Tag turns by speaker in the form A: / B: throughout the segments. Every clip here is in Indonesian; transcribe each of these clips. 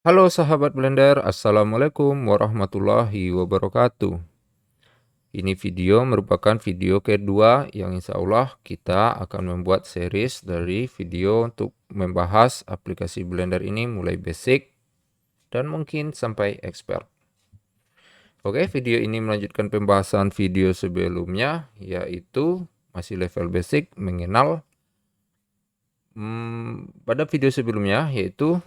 A: Halo sahabat Blender, Assalamualaikum warahmatullahi wabarakatuh. Ini video merupakan video kedua yang insya Allah kita akan membuat series dari video untuk membahas aplikasi Blender ini mulai basic dan mungkin sampai expert. Oke, video ini melanjutkan pembahasan video sebelumnya, yaitu masih level basic mengenal pada video sebelumnya, yaitu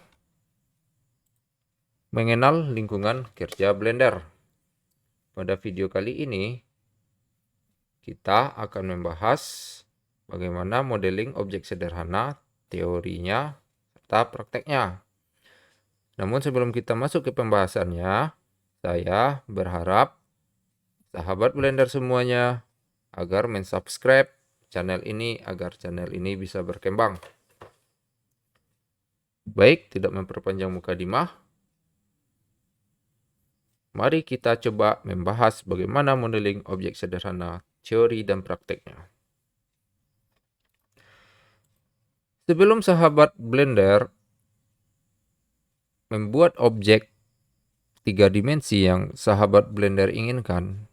A: mengenal lingkungan kerja Blender. Pada video kali ini, kita akan membahas bagaimana modeling objek sederhana, teorinya, serta prakteknya. Namun sebelum kita masuk ke pembahasannya, saya berharap sahabat Blender semuanya agar mensubscribe channel ini agar channel ini bisa berkembang. Baik, tidak memperpanjang mukadimah. Mari kita coba membahas bagaimana modeling objek sederhana, teori dan prakteknya. Sebelum sahabat Blender membuat objek 3 dimensi yang sahabat Blender inginkan,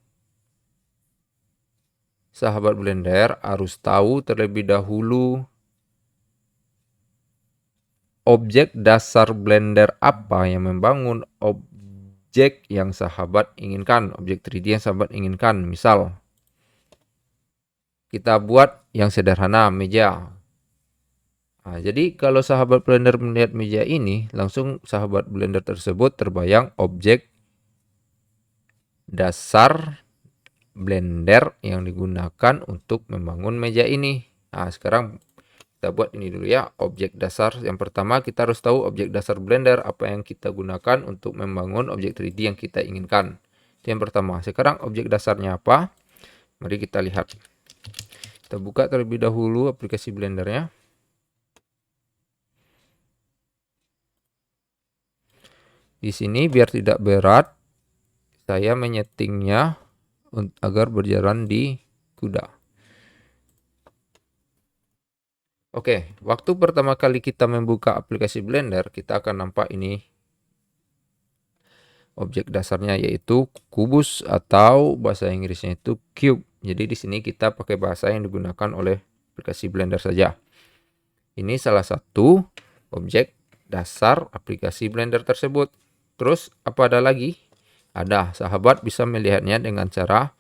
A: sahabat Blender harus tahu terlebih dahulu objek dasar Blender apa yang membangun objek yang sahabat inginkan, objek 3D yang sahabat inginkan. Misal, kita buat yang sederhana, meja. Nah, jadi kalau sahabat Blender melihat meja ini, langsung sahabat Blender tersebut terbayang objek dasar Blender yang digunakan untuk membangun meja ini. Nah, sekarang kita buat ini dulu ya, objek dasar. Yang pertama kita harus tahu objek dasar Blender apa yang kita gunakan untuk membangun objek 3D yang kita inginkan. Itu yang pertama. Sekarang objek dasarnya apa? Mari kita lihat. Kita buka terlebih dahulu aplikasi Blendernya. Di sini biar tidak berat, saya menyetingnya agar berjalan di kuda. Oke, waktu pertama kali kita membuka aplikasi Blender, kita akan nampak ini objek dasarnya, yaitu kubus atau bahasa Inggrisnya itu cube. Jadi di sini kita pakai bahasa yang digunakan oleh aplikasi Blender saja. Ini salah satu objek dasar aplikasi Blender tersebut. Terus apa ada lagi? Ada, sahabat bisa melihatnya dengan cara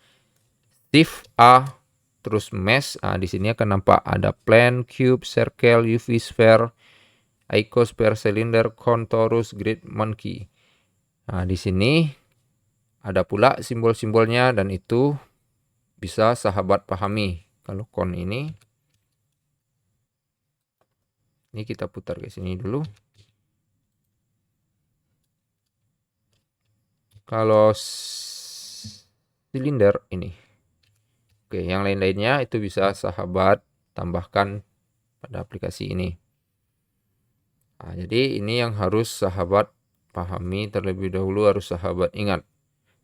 A: Shift A terus mesh. Nah, di sini akan nampak ada plane, cube, circle, UV sphere, icosphere, cylinder, cone, torus, grid, monkey. Nah, di sini ada pula simbol-simbolnya dan itu bisa sahabat pahami. Kalau cone ini kita putar ke sini dulu. Kalau silinder ini. Oke, yang lain-lainnya itu bisa sahabat tambahkan pada aplikasi ini. Nah, jadi ini yang harus sahabat pahami terlebih dahulu, harus sahabat ingat.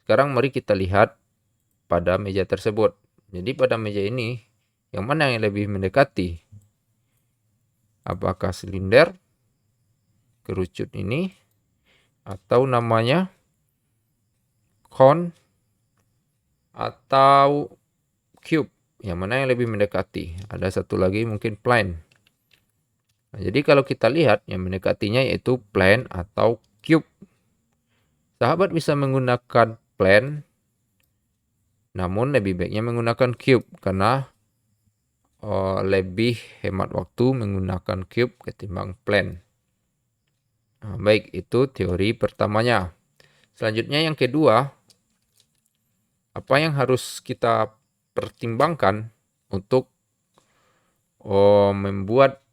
A: Sekarang mari kita lihat pada meja tersebut. Jadi pada meja ini, yang mana yang lebih mendekati? Apakah silinder, kerucut ini, atau namanya cone, atau cube? Yang mana yang lebih mendekati? Ada satu lagi mungkin plane. Nah, jadi kalau kita lihat yang mendekatinya yaitu plane atau cube. Sahabat bisa menggunakan plane, namun lebih baiknya menggunakan cube karena lebih hemat waktu menggunakan cube ketimbang plane. Nah, baik, itu teori pertamanya. Selanjutnya yang kedua, apa yang harus kita pertimbangkan untuk membuat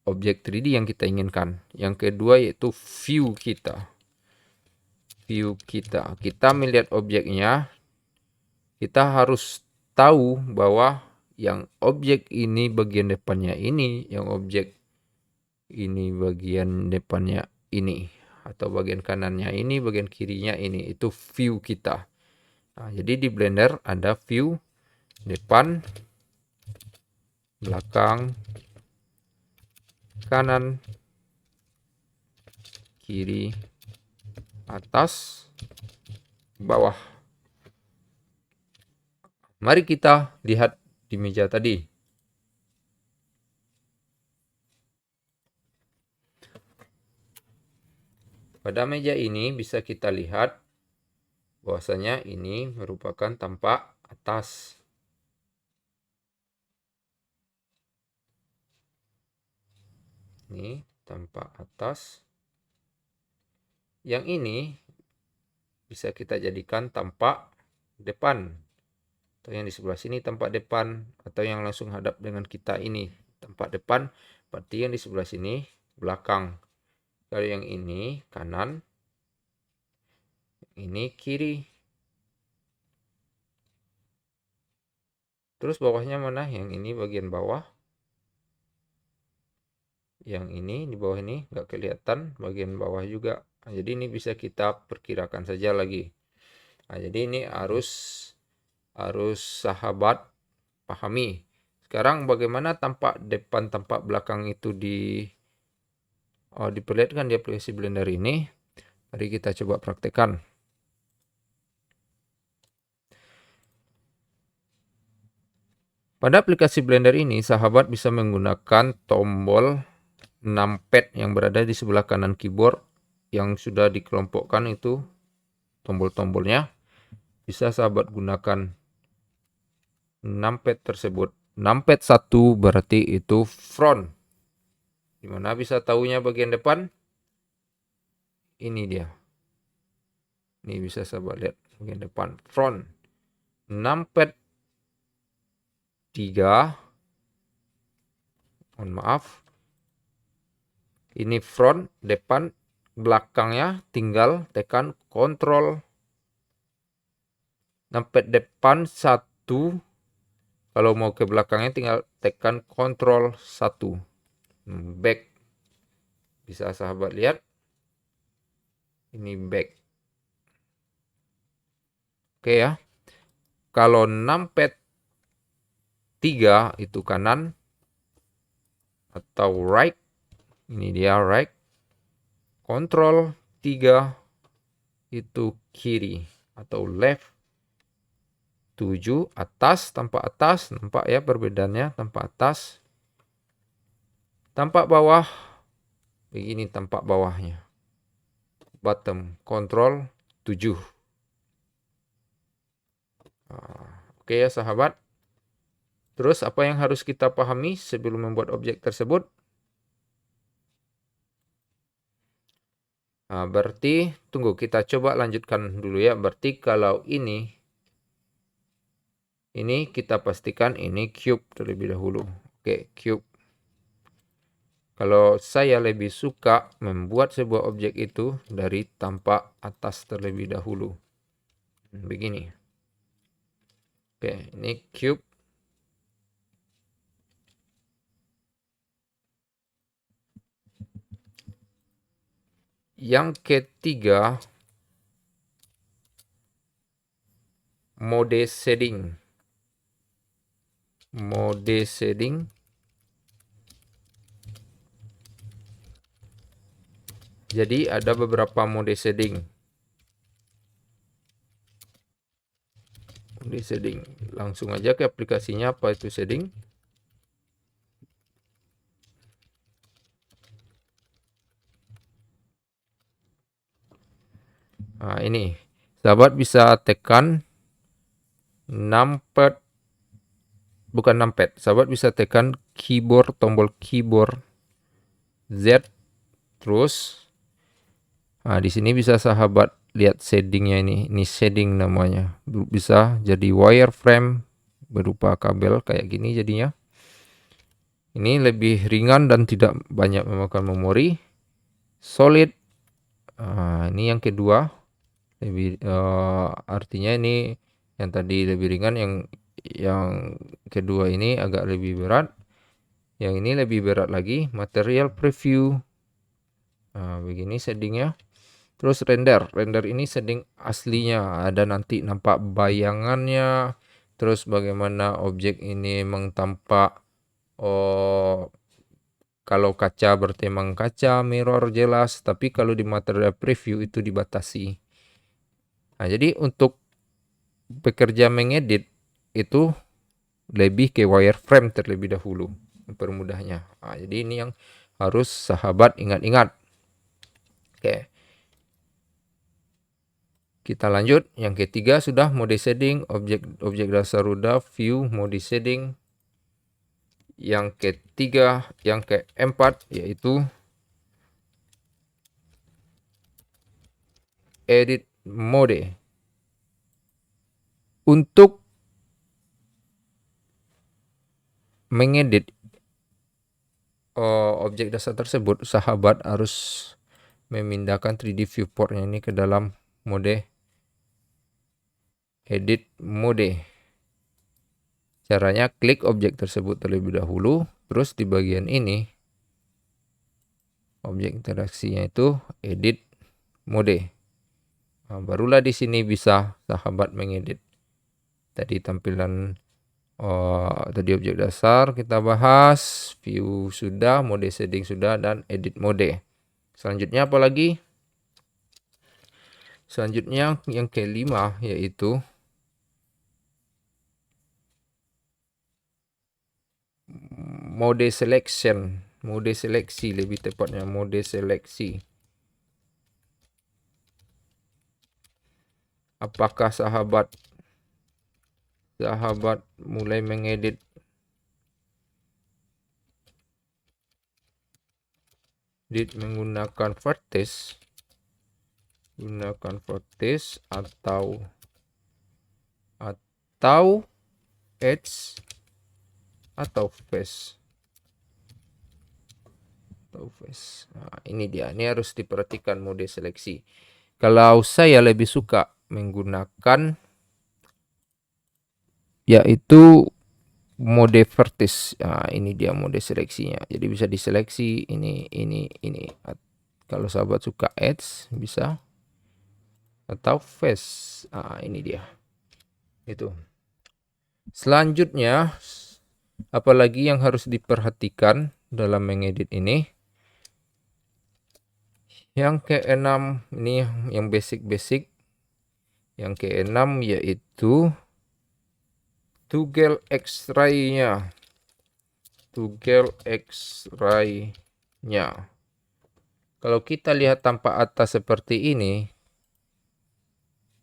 A: objek 3D yang kita inginkan. Yang kedua yaitu view kita. View kita. Kita melihat objeknya, kita harus tahu bahwa yang objek ini bagian depannya ini, yang objek ini bagian depannya ini, atau bagian kanannya ini, bagian kirinya ini, itu view kita. Nah, jadi di Blender ada view depan, belakang, kanan, kiri, atas, bawah. Mari kita lihat di meja tadi. Pada meja ini bisa kita lihat bahwasanya ini merupakan tampak atas. Ini tampak atas. Yang ini bisa kita jadikan tampak depan. Atau yang di sebelah sini tampak depan. Atau yang langsung hadap dengan kita ini tampak depan. Berarti yang di sebelah sini belakang. Kalau yang ini kanan. Ini kiri. Terus bawahnya mana? Yang ini bagian bawah. Yang ini di bawah ini nggak kelihatan bagian bawah juga. Nah, jadi ini bisa kita perkirakan saja lagi. Nah, jadi ini harus sahabat pahami. Sekarang bagaimana tampak depan tampak belakang itu diperlihatkan di aplikasi Blender ini. Mari kita coba praktekkan. Pada aplikasi Blender ini sahabat bisa menggunakan tombol numpad yang berada di sebelah kanan keyboard yang sudah dikelompokkan itu tombol-tombolnya. Bisa sahabat gunakan numpad tersebut. Numpad 1 berarti itu front. Dimana bisa tahunya bagian depan? Ini dia. Ini bisa sahabat lihat bagian depan front. Numpad 3. Mohon maaf. Ini front, depan, belakangnya tinggal tekan kontrol. Numpad depan 1. Kalau mau ke belakangnya tinggal tekan kontrol 1. Back. Bisa sahabat lihat. Ini back. Oke ya. Kalau numpad 3 itu kanan atau right. Ini dia right. Kontrol 3 itu kiri atau left. 7 atas, tampak atas. Nampak ya perbedaannya, tampak atas. Tampak bawah. Begini tampak bawahnya. Bottom, kontrol 7. Oke ya sahabat. Terus apa yang harus kita pahami sebelum membuat objek tersebut? Nah, berarti tunggu kita coba lanjutkan dulu ya. Berarti kalau ini kita pastikan ini cube terlebih dahulu. Oke, cube. Kalau saya lebih suka membuat sebuah objek itu dari tampak atas terlebih dahulu. Begini. Oke, ini cube. Yang ketiga, mode shading. Mode shading. Jadi ada beberapa mode shading. Mode shading. Langsung aja ke aplikasinya apa itu shading. Nah, ini. Sahabat bisa tekan numpad. Bukan numpad. Sahabat bisa tekan keyboard, tombol keyboard Z. Terus. Nah, di sini bisa sahabat lihat shadingnya ini. Ini shading namanya. Bisa jadi wireframe berupa kabel kayak gini jadinya. Ini lebih ringan dan tidak banyak memakan memori. Solid. Ini yang kedua. Artinya ini yang tadi lebih ringan, yang kedua ini agak lebih berat. Yang ini lebih berat lagi. Material preview. Begini shadingnya. Terus render. Render ini shading aslinya. Ada nanti nampak bayangannya. Terus bagaimana objek ini memang tampak Kalau kaca berarti emang kaca, mirror jelas, tapi kalau di material preview itu dibatasi. Nah, jadi untuk bekerja mengedit itu lebih ke wireframe terlebih dahulu, mempermudahnya. Nah, jadi ini yang harus sahabat ingat-ingat. Oke. Kita lanjut. Yang ketiga sudah mode shading, objek dasar udah, view, mode shading. Yang ketiga, yang keempat yaitu edit mode. Untuk mengedit objek dasar tersebut, sahabat harus memindahkan 3D viewportnya ini ke dalam mode edit mode. Caranya klik objek tersebut terlebih dahulu, terus di bagian ini objek interaksinya itu edit mode. Nah, barulah di sini bisa sahabat mengedit. Tadi tampilan tadi objek dasar kita bahas, view sudah, mode shading sudah, dan edit mode. Selanjutnya apa lagi? Selanjutnya yang kelima yaitu mode selection, mode seleksi lebih tepatnya mode seleksi. Apakah sahabat mulai mengedit menggunakan vertex, atau edge atau face. Nah, ini dia, ini harus diperhatikan mode seleksi. Kalau saya lebih suka menggunakan yaitu mode vertex. Nah, ini dia mode seleksinya. Jadi bisa diseleksi ini. Kalau sahabat suka edge bisa, atau face. Nah, ini dia. Itu. Selanjutnya, apalagi yang harus diperhatikan dalam mengedit ini? Yang keenam, ini yang basic-basic. Yang keenam yaitu toggle X-ray-nya. Kalau kita lihat tampak atas seperti ini,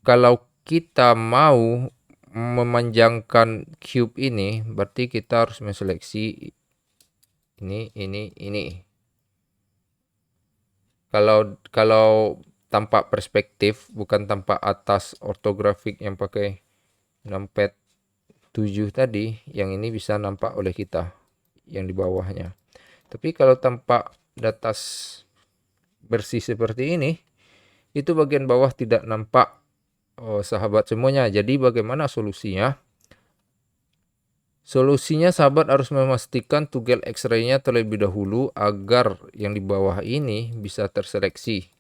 A: kalau kita mau memanjangkan cube ini, berarti kita harus menseleksi ini. Kalau tampak perspektif, bukan tampak atas ortografik yang pakai numpad 7 tadi, yang ini bisa nampak oleh kita yang di bawahnya. Tapi kalau tampak datas bersih seperti ini, itu bagian bawah tidak nampak sahabat semuanya. Jadi bagaimana solusinya? Solusinya sahabat harus memastikan toggle X-ray-nya terlebih dahulu agar yang di bawah ini bisa terseleksi.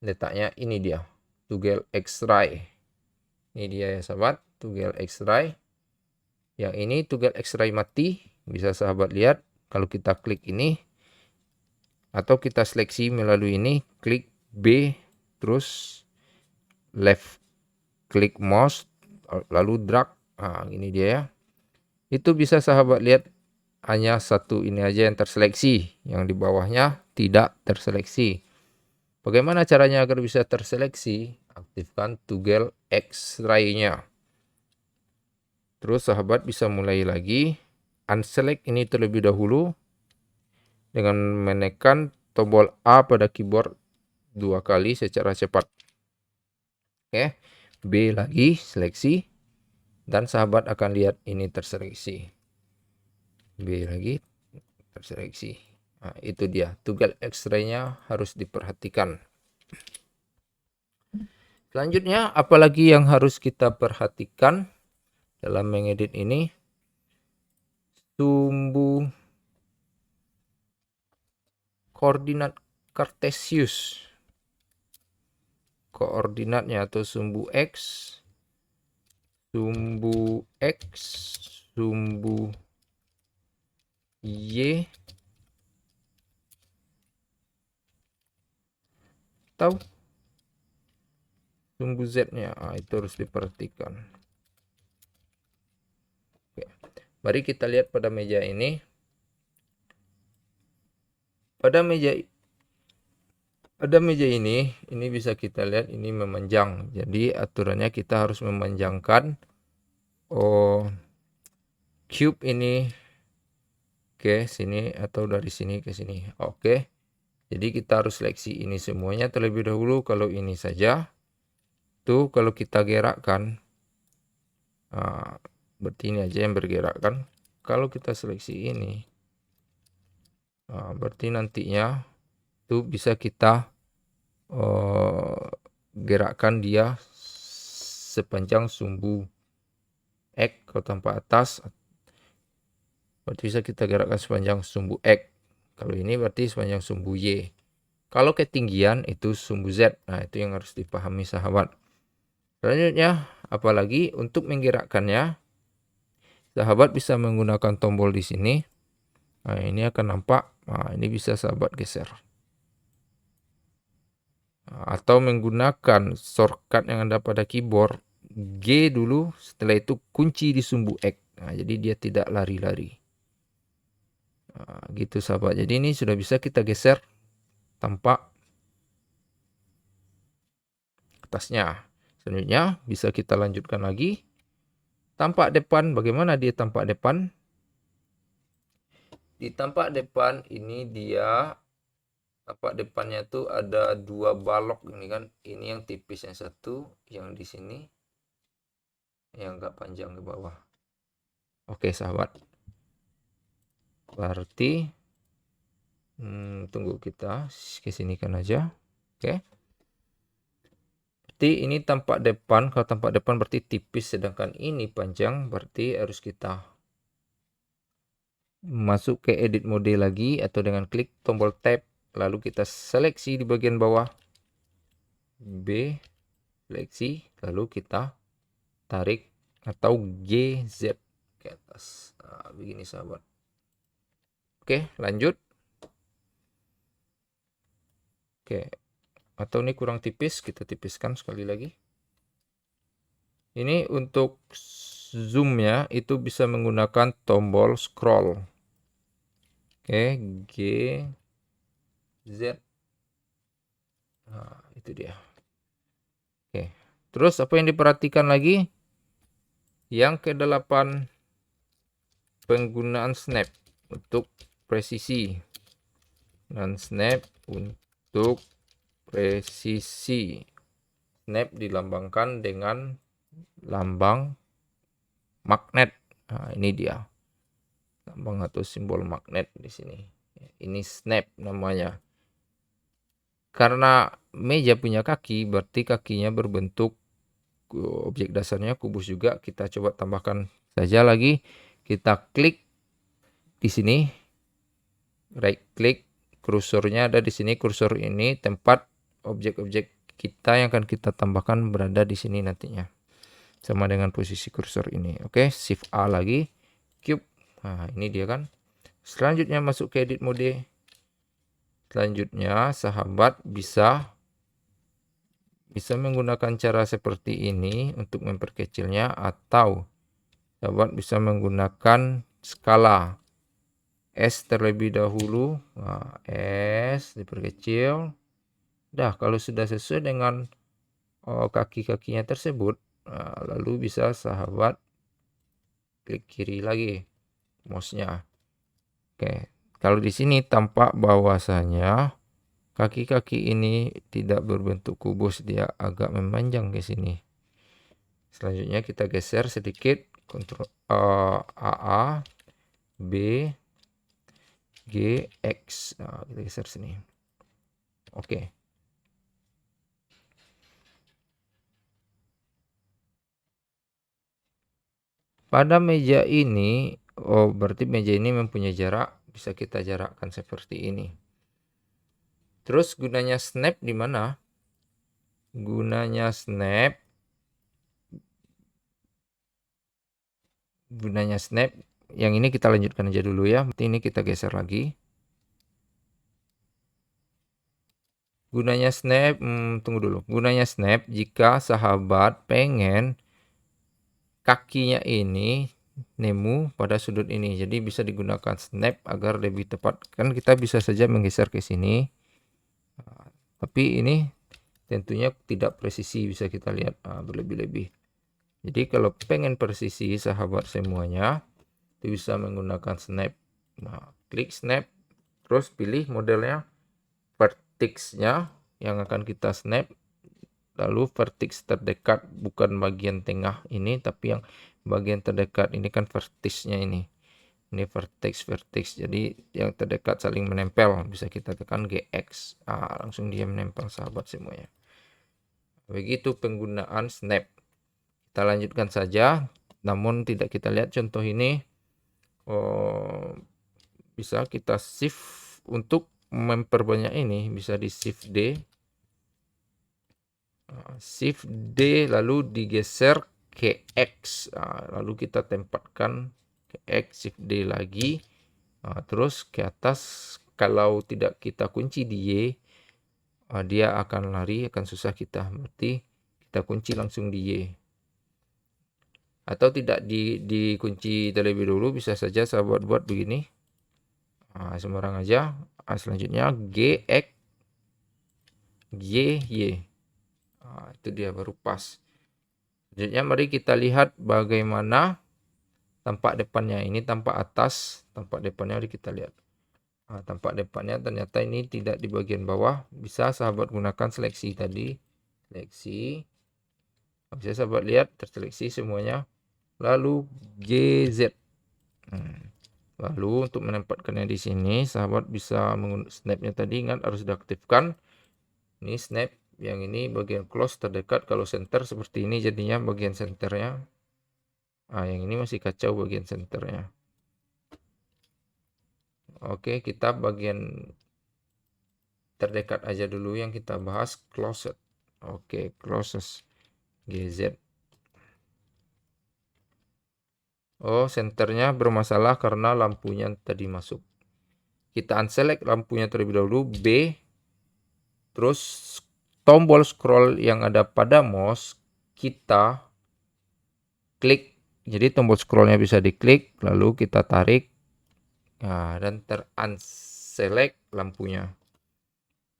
A: Letaknya ini dia, toggle X-ray. Ini dia ya sahabat, toggle X-ray. Yang ini toggle X-ray mati, bisa sahabat lihat kalau kita klik ini atau kita seleksi melalui ini, klik B terus left klik mouse lalu drag. Nah, ini dia ya. Itu bisa sahabat lihat hanya satu ini aja yang terseleksi, yang di bawahnya tidak terseleksi. Bagaimana caranya agar bisa terseleksi? Aktifkan toggle X-ray-nya. Terus sahabat bisa mulai lagi, unselect ini terlebih dahulu dengan menekan tombol A pada keyboard 2 kali secara cepat. Oke, B lagi seleksi dan sahabat akan lihat ini terseleksi. B lagi terseleksi. Nah, itu dia, toggle X-ray-nya harus diperhatikan. Selanjutnya, apalagi yang harus kita perhatikan dalam mengedit ini? Sumbu koordinat Cartesius. Koordinatnya atau sumbu X, sumbu Y atau sumbu Z-nya. Itu harus diperhatikan. Oke. Mari kita lihat pada meja ini. Pada meja ini bisa kita lihat ini memanjang. Jadi aturannya kita harus memanjangkan cube ini ke sini atau dari sini ke sini. Oke. Jadi kita harus seleksi ini semuanya terlebih dahulu. Kalau ini saja, tuh kalau kita gerakkan, berarti ini aja yang bergerak kan. Kalau kita seleksi ini, berarti nantinya tuh bisa kita gerakkan dia sepanjang sumbu X kalau tanpa atas. Berarti bisa kita gerakkan sepanjang sumbu X. Kalau ini berarti sepanjang sumbu Y. Kalau ketinggian itu sumbu Z. Nah, itu yang harus dipahami sahabat. Selanjutnya, apalagi untuk menggerakkannya, sahabat bisa menggunakan tombol di sini. Nah, ini akan nampak. Nah, ini bisa sahabat geser. Atau menggunakan shortcut yang ada pada keyboard. G dulu, setelah itu kunci di sumbu X. Nah, jadi dia tidak lari-lari. Gitu sahabat. Jadi ini sudah bisa kita geser tampak atasnya. Selanjutnya bisa kita lanjutkan lagi. Tampak depan, bagaimana dia tampak depan? Di tampak depan ini dia tampak depannya tuh ada dua balok ini kan. Ini yang tipis yang satu, yang di sini yang agak panjang ke bawah. Oke sahabat. Berarti tunggu kita kesinikan aja. Oke. Berarti ini tampak depan. Kalau tampak depan berarti tipis, sedangkan ini panjang, berarti harus kita masuk ke edit mode lagi atau dengan klik tombol tab, lalu kita seleksi di bagian bawah B, seleksi, lalu kita tarik atau GZ ke atas. Nah, begini sahabat. Oke, lanjut. Oke. Atau ini kurang tipis, kita tipiskan sekali lagi. Ini untuk zoomnya itu bisa menggunakan tombol scroll. Oke, G, Z. Nah, itu dia. Oke. Terus apa yang diperhatikan lagi? Yang ke-8, penggunaan snap untuk presisi. Dan snap untuk presisi. Snap dilambangkan dengan lambang magnet. Nah, ini dia. Lambang atau simbol magnet di sini. Ini snap namanya. Karena meja punya kaki, berarti kakinya berbentuk objek dasarnya kubus juga. Kita coba tambahkan saja lagi. Kita klik di sini. Right click, kursornya ada di sini. Kursor ini tempat objek-objek kita yang akan kita tambahkan berada di sini nantinya. Sama dengan posisi kursor ini. Oke, Shift A lagi. Cube. Nah, ini dia kan. Selanjutnya masuk ke edit mode. Selanjutnya sahabat bisa menggunakan cara seperti ini untuk memperkecilnya, atau sahabat bisa menggunakan skala S terlebih dahulu. Nah, S diperkecil. Dah, kalau sudah sesuai dengan kaki-kakinya tersebut, lalu bisa sahabat klik kiri lagi mouse-nya. Oke, kalau di sini tampak bahwasanya kaki-kaki ini tidak berbentuk kubus, dia agak memanjang ke sini. Selanjutnya kita geser sedikit, Ctrl AA, B, G, X. Nah, kita geser sini. Oke. Pada meja ini, berarti meja ini mempunyai jarak, bisa kita jarakkan seperti ini. Terus gunanya snap di mana? Gunanya snap yang ini kita lanjutkan aja dulu ya. Ini kita geser lagi. Gunanya snap, tunggu dulu. Gunanya snap jika sahabat pengen kakinya ini nemu pada sudut ini. Jadi bisa digunakan snap agar lebih tepat. Kan kita bisa saja menggeser ke sini. Tapi ini tentunya tidak presisi, bisa kita lihat berlebih-lebih. Jadi kalau pengen presisi sahabat semuanya, itu bisa menggunakan snap. Nah, klik snap, terus pilih modelnya vertexnya yang akan kita snap. Lalu vertex terdekat, bukan bagian tengah ini, tapi yang bagian terdekat. Ini kan vertexnya ini. Ini vertex. Jadi yang terdekat saling menempel. Bisa kita tekan GX. Langsung dia menempel sahabat semuanya. Begitu penggunaan snap. Kita lanjutkan saja. Namun tidak kita lihat contoh ini. Bisa kita shift untuk memperbanyak ini. Bisa di shift D. Shift D lalu digeser ke X. Lalu kita tempatkan ke X, shift D lagi. Terus ke atas, kalau tidak kita kunci di Y, dia akan lari, akan susah kita. Berarti kita kunci langsung di Y. Atau tidak dikunci terlebih dulu, bisa saja sahabat buat begini. Sembarang aja. Selanjutnya GX, Y. Itu dia baru pas. Selanjutnya mari kita lihat bagaimana tampak depannya. Ini tampak atas, tampak depannya mari kita lihat. Tampak depannya ternyata ini tidak di bagian bawah. Bisa sahabat gunakan seleksi tadi. Seleksi. Bisa sahabat lihat terseleksi semuanya. Lalu GZ. Lalu untuk menempatkannya di sini, sahabat bisa menggunakan snapnya tadi. Ingat harus diaktifkan. Ini snap. Yang ini bagian close terdekat. Kalau center seperti ini jadinya bagian centernya. Yang ini masih kacau bagian centernya. Oke, kita bagian terdekat aja dulu yang kita bahas, closed. Oke, closest GZ. Senternya bermasalah karena lampunya tadi masuk. Kita unselect lampunya terlebih dahulu, B. Terus tombol scroll yang ada pada mouse kita klik. Jadi tombol scrollnya bisa diklik, lalu kita tarik. Dan ter-unselect lampunya.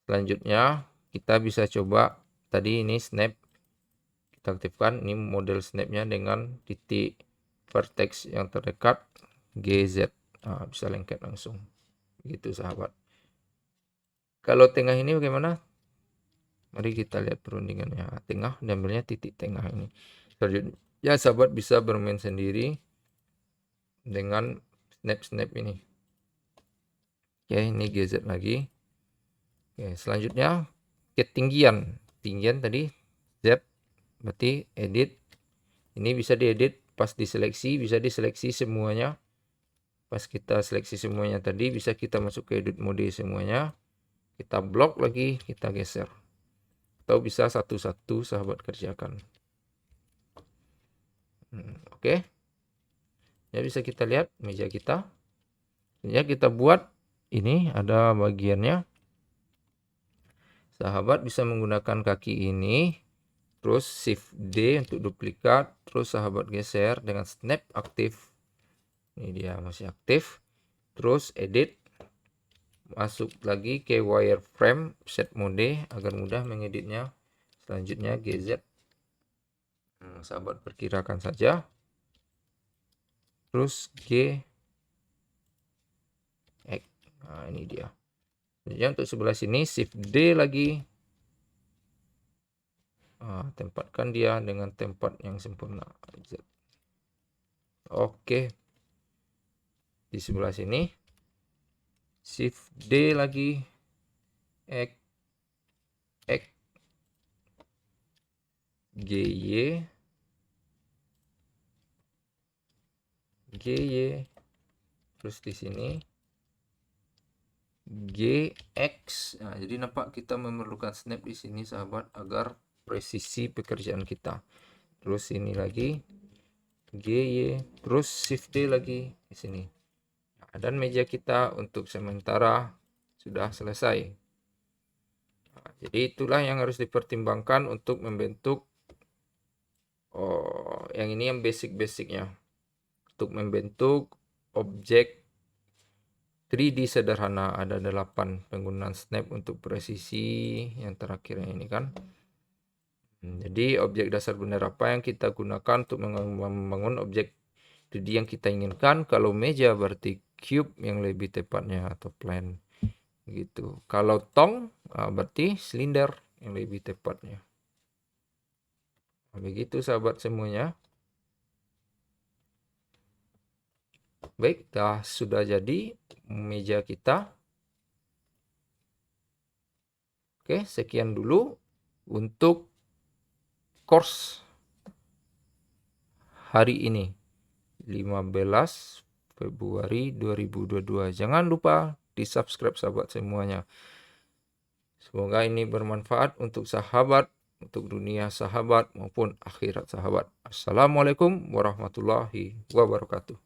A: Selanjutnya kita bisa coba tadi ini snap. Kita aktifkan ini model snapnya dengan titik vertex yang terdekat GZ. Bisa lengket langsung. Begitu sahabat. Kalau tengah ini bagaimana? Mari kita lihat perundingannya. Tengah diambilnya titik tengah ini. Selanjutnya sahabat bisa bermain sendiri dengan snap ini. Oke, ini GZ lagi. Oke, selanjutnya ketinggian. Tinggian tadi Z. Berarti edit. Ini bisa diedit pas diseleksi, bisa diseleksi semuanya. Pas kita seleksi semuanya tadi, bisa kita masuk ke edit mode semuanya. Kita blok lagi, kita geser. Atau bisa satu-satu sahabat kerjakan. Oke. Ya bisa kita lihat meja kita. Ya kita buat ini ada bagiannya. Sahabat bisa menggunakan kaki ini. Terus shift D untuk duplikat. Terus sahabat geser dengan snap aktif. Ini dia masih aktif. Terus edit. Masuk lagi ke wireframe, set mode agar mudah mengeditnya. Selanjutnya GZ. Sahabat perkirakan saja. Terus G. X. Ini dia. Selanjutnya untuk sebelah sini shift D lagi. Tempatkan dia dengan tempat yang sempurna. Z. Oke. Di sebelah sini shift D lagi. X. GY. Terus di sini GX. Jadi nampak kita memerlukan snap di sini sahabat agar presisi pekerjaan kita. Terus ini lagi GY, terus Shift D lagi di sini. Nah, dan meja kita untuk sementara sudah selesai. Nah, jadi itulah yang harus dipertimbangkan untuk membentuk yang ini yang basic-basicnya. Untuk membentuk objek 3D sederhana ada 8 penggunaan snap untuk presisi yang terakhirnya ini kan. Jadi objek dasar benar apa yang kita gunakan untuk membangun objek 3D yang kita inginkan. Kalau meja berarti cube yang lebih tepatnya atau plane gitu. Kalau tong berarti silinder yang lebih tepatnya. Begitu sahabat semuanya. Baik, sudah jadi meja kita. Oke, sekian dulu untuk course hari ini 15 Februari 2022. Jangan lupa di-subscribe sahabat semuanya. Semoga ini bermanfaat untuk sahabat, untuk dunia sahabat maupun akhirat sahabat. Assalamualaikum warahmatullahi wabarakatuh.